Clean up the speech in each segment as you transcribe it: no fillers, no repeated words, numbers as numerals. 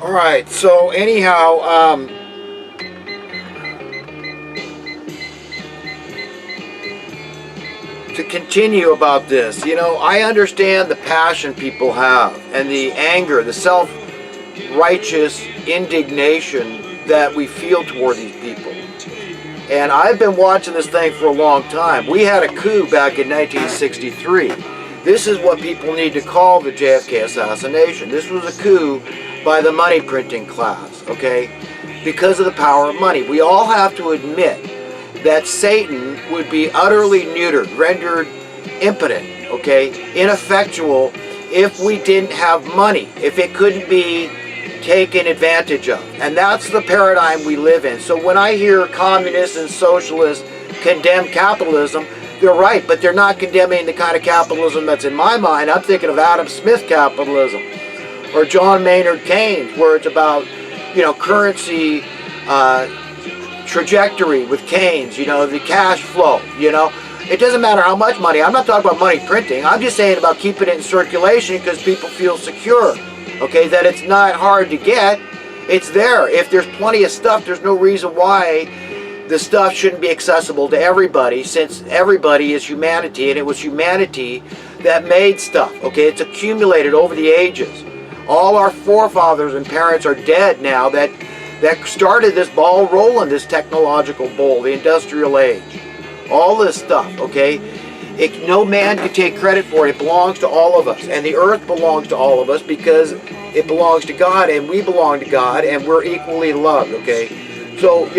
All right. So anyhow, to continue about this, I understand the passion people have and the anger, the self-righteous indignation that we feel toward these people. And I've been watching this thing for a long time. We had a coup back in 1963. This is what people need to call the JFK assassination. This was a coup by the money printing class, okay? Because of the power of money. We all have to admit that Satan would be utterly neutered, rendered impotent, okay? Ineffectual if we didn't have money, if it couldn't be taken advantage of. And that's the paradigm we live in. So when I hear communists and socialists condemn capitalism, they're right, but they're not condemning the kind of capitalism that's in my mind. I'm thinking of Adam Smith capitalism or John Maynard Keynes, where it's about, currency trajectory with Keynes, the cash flow, It doesn't matter how much money. I'm not talking about money printing. I'm just saying about keeping it in circulation because people feel secure. Okay, that it's not hard to get. It's there. If there's plenty of stuff, there's no reason why the stuff shouldn't be accessible to everybody, since everybody is humanity, and it was humanity that made stuff. Okay, it's accumulated over the ages. All our forefathers and parents are dead now that started this ball rolling, this technological bowl, the industrial age. All this stuff, okay? No man can take credit for it. It belongs to all of us. And the earth belongs to all of us because it belongs to God, and we belong to God, and we're equally loved, okay? So,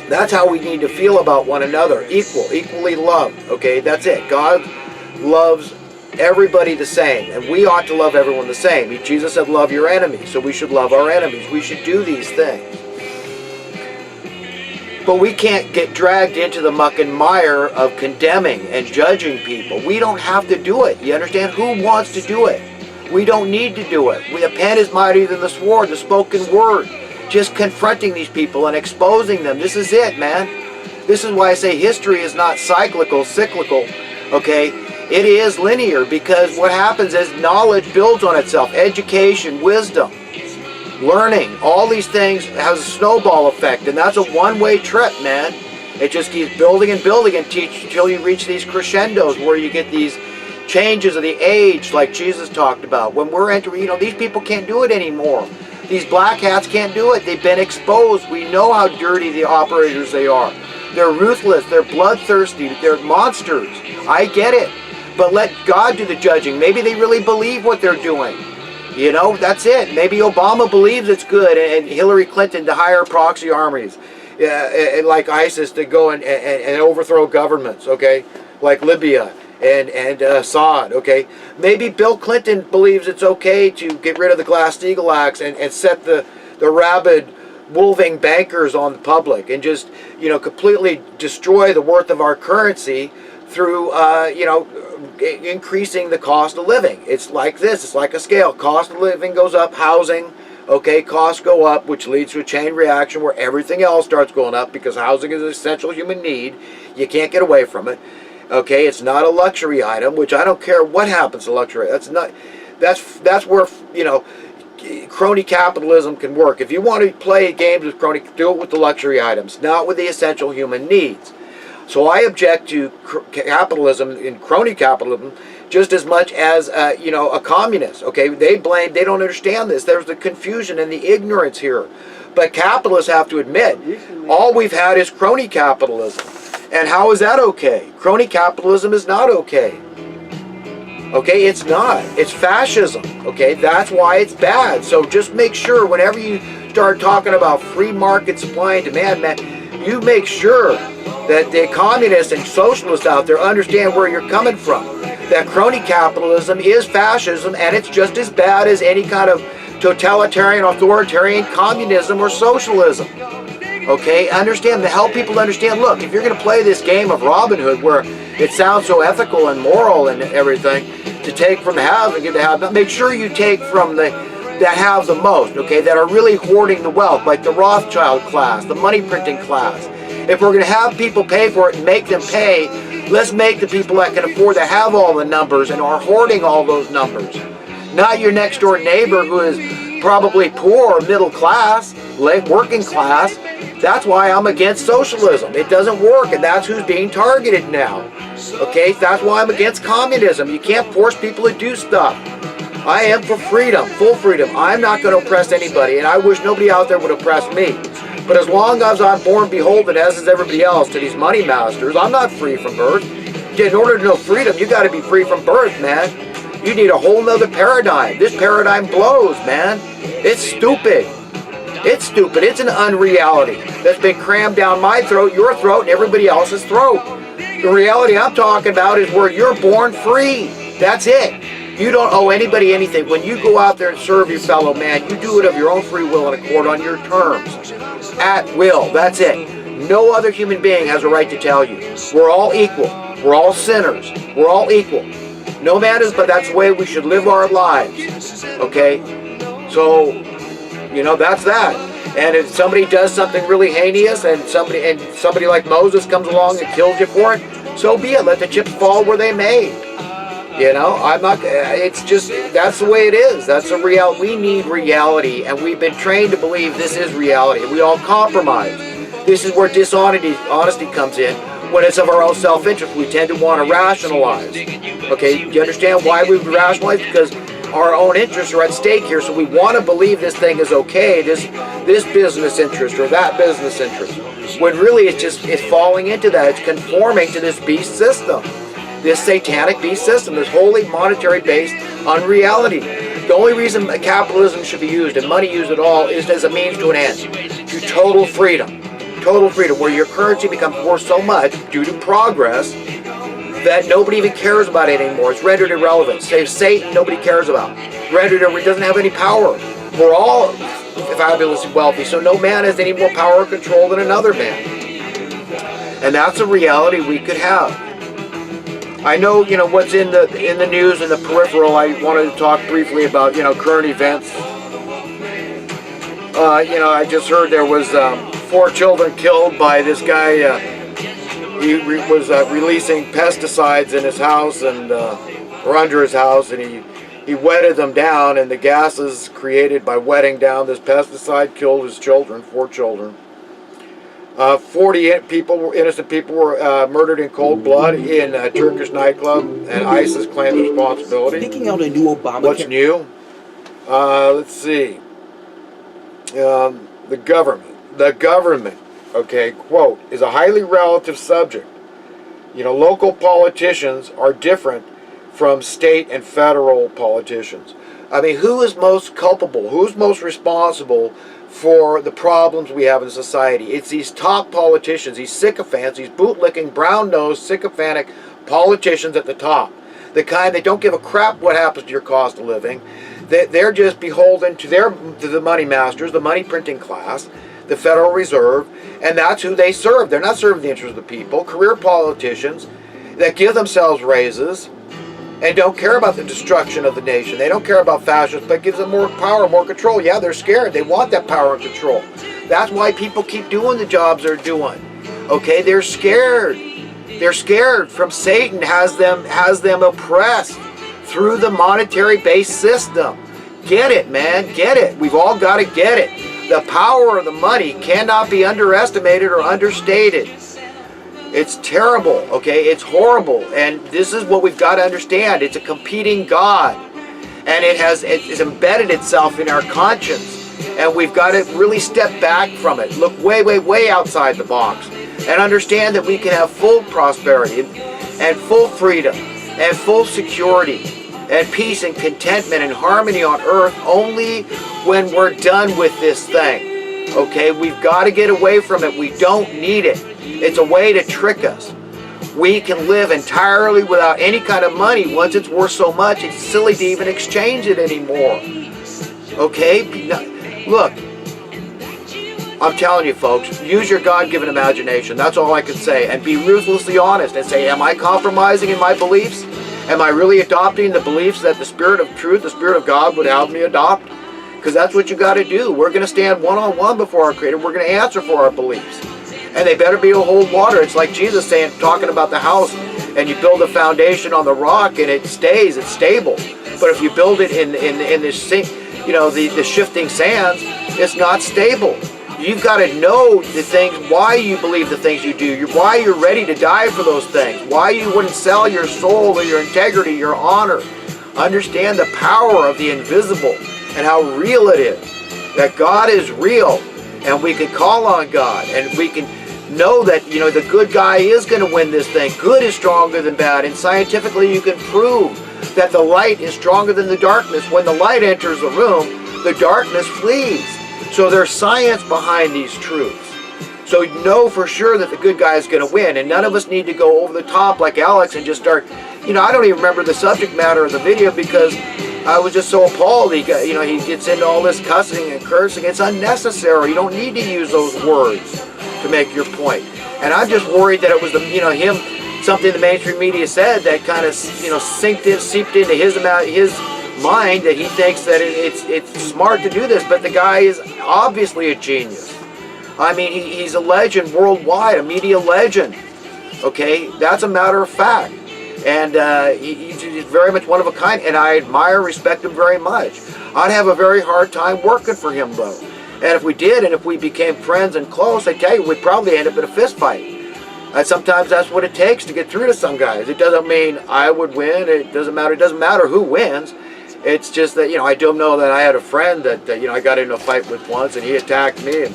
that's how we need to feel about one another. Equally loved, okay? That's it. God loves everybody the same, and we ought to love everyone the same. Jesus said, love your enemies, so we should love our enemies. We should do these things. But we can't get dragged into the muck and mire of condemning and judging people. We don't have to do it. You understand? Who wants to do it? We don't need to do it. The pen is mightier than the sword, the spoken word. Just confronting these people and exposing them. This is it, man. This is why I say history is not cyclical, okay? It is linear, because what happens is knowledge builds on itself. Education, wisdom, learning, all these things has a snowball effect, and that's a one-way trip, man. It just keeps building and building until you reach these crescendos where you get these changes of the age like Jesus talked about. When we're entering, these people can't do it anymore. These black hats can't do it. They've been exposed. We know how dirty the operators they are. They're ruthless. They're bloodthirsty. They're monsters. I get it. But let God do the judging. Maybe they really believe what they're doing. That's it. Maybe Obama believes it's good, and Hillary Clinton to hire proxy armies like ISIS to go and overthrow governments, okay? Like Libya and Assad, okay? Maybe Bill Clinton believes it's okay to get rid of the Glass-Steagall Acts and set the rabid, wolving bankers on the public and just, completely destroy the worth of our currency through, increasing the cost of living. It's like this. It's like a scale. Cost of living goes up, housing, okay, costs go up, which leads to a chain reaction where everything else starts going up because housing is an essential human need. You can't get away from it. Okay, it's not a luxury item, which I don't care what happens to luxury. That's where, crony capitalism can work. If you want to play games with crony, do it with the luxury items, not with the essential human needs. So I object to capitalism and crony capitalism just as much as, a communist. Okay, they don't understand this. There's the confusion and the ignorance here. But capitalists have to admit, all we've had is crony capitalism. And how is that okay? Crony capitalism is not okay. Okay, it's not. It's fascism. Okay, that's why it's bad. So just make sure whenever you start talking about free market supply and demand, man, you make sure that the communists and socialists out there understand where you're coming from. That crony capitalism is fascism, and it's just as bad as any kind of totalitarian, authoritarian communism or socialism. Okay, understand, to help people understand, look, if you're going to play this game of Robin Hood where it sounds so ethical and moral and everything, to take from the haves and give the have, make sure you take from that have the most, okay, that are really hoarding the wealth, like the Rothschild class, the money printing class. If we're going to have people pay for it and make them pay, let's make the people that can afford to have all the numbers and are hoarding all those numbers. Not your next door neighbor who is probably poor or middle class, working class. That's why I'm against socialism. It doesn't work, and that's who's being targeted now. Okay, that's why I'm against communism. You can't force people to do stuff. I am for freedom, full freedom. I'm not going to oppress anybody, and I wish nobody out there would oppress me. But as long as I'm born beholden, as is everybody else, to these money masters, I'm not free from birth. In order to know freedom, you got to be free from birth, man. You need a whole nother paradigm. This paradigm blows, man. It's stupid. It's stupid. It's an unreality that's been crammed down my throat, your throat, and everybody else's throat. The reality I'm talking about is where you're born free. That's it. You don't owe anybody anything. When you go out there and serve your fellow man, you do it of your own free will and accord on your terms. At will. That's it. No other human being has a right to tell you. We're all equal. We're all sinners. We're all equal. No man is, but that's the way we should live our lives. Okay? So, you know, that's that. And if somebody does something really heinous and somebody like Moses comes along and kills you for it, so be it. Let the chips fall where they may. You know, I'm not, it's just, that's the way it is. That's a reality. We need reality, and we've been trained to believe this is reality. We all compromise. This is where dishonesty comes in. When it's of our own self-interest, we tend to want to rationalize. Okay, do you understand why we rationalize? Because our own interests are at stake here, so we want to believe this thing is okay, this business interest or that business interest. When really it's falling into that. It's conforming to this beast system. This satanic beast system, this wholly monetary-based unreality. The only reason capitalism should be used and money used at all is as a means to an end, to total freedom. Total freedom, where your currency becomes worth so much due to progress that nobody even cares about it anymore. It's rendered irrelevant. Save Satan, nobody cares about. Rendered, it doesn't have any power. We're all fabulously wealthy, so no man has any more power or control than another man. And that's a reality we could have. I know, you know, what's in the news and the peripheral. I wanted to talk briefly about, you know, current events. You know, I just heard there was 4 children killed by this guy. He was releasing pesticides in his house and or under his house, and he wetted them down, and the gases created by wetting down this pesticide killed his children, 4 children. 40 people, innocent people, were murdered in cold blood in a Turkish nightclub, and ISIS claims responsibility. Speaking out a new Obama. What's new? Let's see. The government, okay, quote, is a highly relative subject. You know, local politicians are different from state and federal politicians. I mean, who is most culpable? Who's most responsible for the problems we have in society? It's these top politicians, these sycophants, these bootlicking, brown-nosed, sycophantic politicians at the top. The kind that don't give a crap what happens to your cost of living. They're just beholden to the money masters, the money printing class, the Federal Reserve, and that's who they serve. They're not serving the interests of the people. Career politicians that give themselves raises and don't care about the destruction of the nation. They don't care about fascists, but gives them more power, more control. Yeah, they're scared. They want that power and control. That's why people keep doing the jobs they're doing. Okay, they're scared. They're scared from Satan has them oppressed through the monetary-based system. Get it, man. Get it. We've all got to get it. The power of the money cannot be underestimated or understated. It's terrible, okay? It's horrible. And this is what we've got to understand. It's a competing God. And it's embedded itself in our conscience. And we've got to really step back from it. Look way, way, way outside the box. And understand that we can have full prosperity and full freedom and full security and peace and contentment and harmony on earth only when we're done with this thing. Okay? We've got to get away from it. We don't need it. It's a way to trick us. We can live entirely without any kind of money. Once it's worth so much, it's silly to even exchange it anymore. Okay? Look, I'm telling you folks, use your God-given imagination. That's all I can say. And be ruthlessly honest and say, am I compromising in my beliefs? Am I really adopting the beliefs that the Spirit of truth, the Spirit of God would have me adopt? Because that's what you got to do. We're going to stand one-on-one before our Creator. We're going to answer for our beliefs. And they better be able to hold water. It's like Jesus saying, talking about the house, and you build a foundation on the rock and it stays, it's stable. But if you build it in this sink, the shifting sands, it's not stable. You've got to know the things, why you believe the things you do, why you're ready to die for those things, why you wouldn't sell your soul or your integrity, your honor. Understand the power of the invisible and how real it is. That God is real, and we can call on God, and we can know that, the good guy is going to win this thing. Good is stronger than bad, and scientifically you can prove that the light is stronger than the darkness. When the light enters the room, the darkness flees. So there's science behind these truths. So know for sure that the good guy is going to win, and none of us need to go over the top like Alex and just start, I don't even remember the subject matter of the video because I was just so appalled. He gets into all this cussing and cursing. It's unnecessary. You don't need to use those words to make your point. And I'm just worried that it was something the mainstream media said that kind of, seeped into his mind, that he thinks that it's smart to do this, but the guy is obviously a genius. I mean, he's a legend worldwide, a media legend. Okay, that's a matter of fact. And he's very much one of a kind, and I admire, respect him very much. I'd have a very hard time working for him, though. And if we did, and if we became friends and close, I tell you, we'd probably end up in a fist fight. And sometimes that's what it takes to get through to some guys. It doesn't mean I would win. It doesn't matter who wins. It's just that, I do know that I had a friend that, I got into a fight with once, and he attacked me, and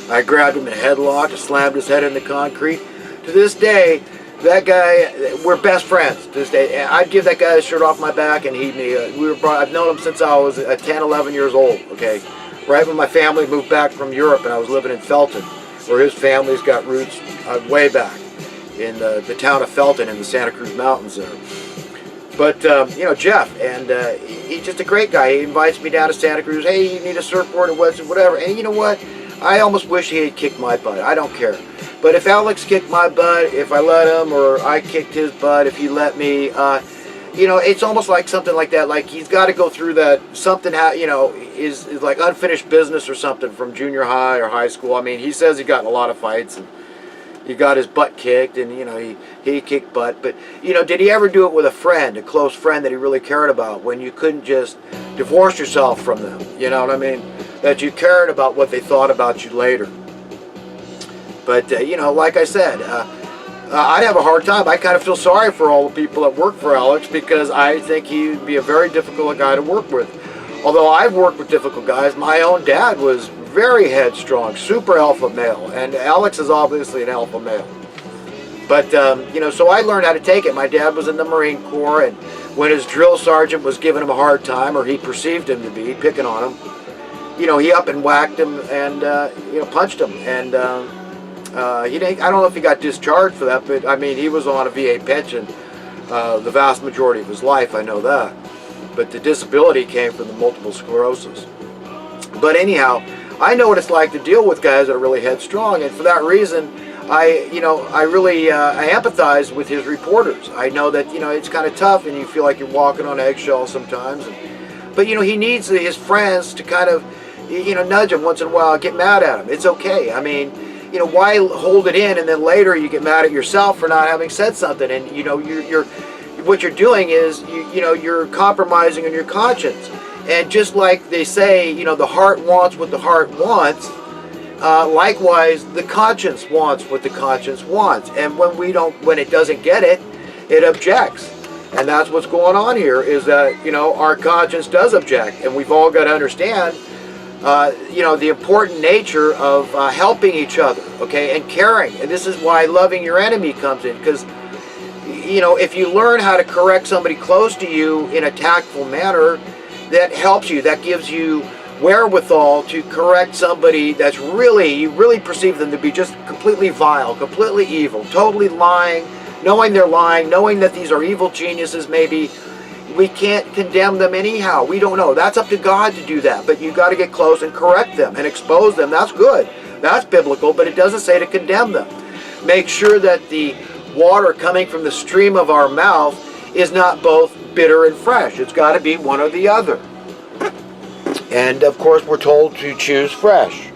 I grabbed him in a headlock and slammed his head in the concrete. To this day, that guy, we're best friends to this day. I'd give that guy his shirt off my back, and I've known him since I was 10, 11 years old, okay? Right when my family moved back from Europe, and I was living in Felton, where his family's got roots way back in the town of Felton in the Santa Cruz Mountains there. But, Jeff, and he's just a great guy. He invites me down to Santa Cruz. Hey, you need a surfboard or whatever. And you know what? I almost wish he had kicked my butt. I don't care. But if Alex kicked my butt, if I let him, or I kicked his butt, if he let me, it's almost like something like that. Like he's got to go through that, something, is like unfinished business or something from junior high or high school. I mean, he says he got in a lot of fights, and he got his butt kicked, and, he kicked butt. But, did he ever do it with a friend, a close friend that he really cared about, when you couldn't just divorce yourself from them? You know what I mean? That you cared about what they thought about you later. But, like I said, I'd have a hard time. I kind of feel sorry for all the people that work for Alex, because I think he'd be a very difficult guy to work with. Although I've worked with difficult guys, my own dad was very headstrong, super alpha male, and Alex is obviously an alpha male. But, so I learned how to take it. My dad was in the Marine Corps, and when his drill sergeant was giving him a hard time, or he perceived him to be, picking on him, he up and whacked him and, punched him. And I don't know if he got discharged for that, but, I mean, he was on a VA pension the vast majority of his life, I know that. But the disability came from the multiple sclerosis. But anyhow, I know what it's like to deal with guys that are really headstrong, and for that reason, I empathize with his reporters. I know that, it's kind of tough, and you feel like you're walking on eggshells sometimes. But, he needs his friends to kind of, nudge him once in a while, get mad at him. It's okay. I mean, why hold it in, and then later you get mad at yourself for not having said something, and, what you're doing is, you're compromising on your conscience. And just like they say, the heart wants what the heart wants, likewise, the conscience wants what the conscience wants. And when it doesn't get it, it objects. And that's what's going on here, is that, our conscience does object. And we've all got to understand, the important nature of helping each other, okay, and caring. And this is why loving your enemy comes in, because, if you learn how to correct somebody close to you in a tactful manner, that helps you, that gives you wherewithal to correct somebody that's you really perceive them to be just completely vile, completely evil, totally lying, knowing they're lying, knowing that these are evil geniuses maybe. We can't condemn them anyhow. We don't know. That's up to God to do that. But you got to get close and correct them and expose them. That's good. That's biblical, but it doesn't say to condemn them. Make sure that the water coming from the stream of our mouth is not both bitter and fresh. It's got to be one or the other. And of course, we're told to choose fresh.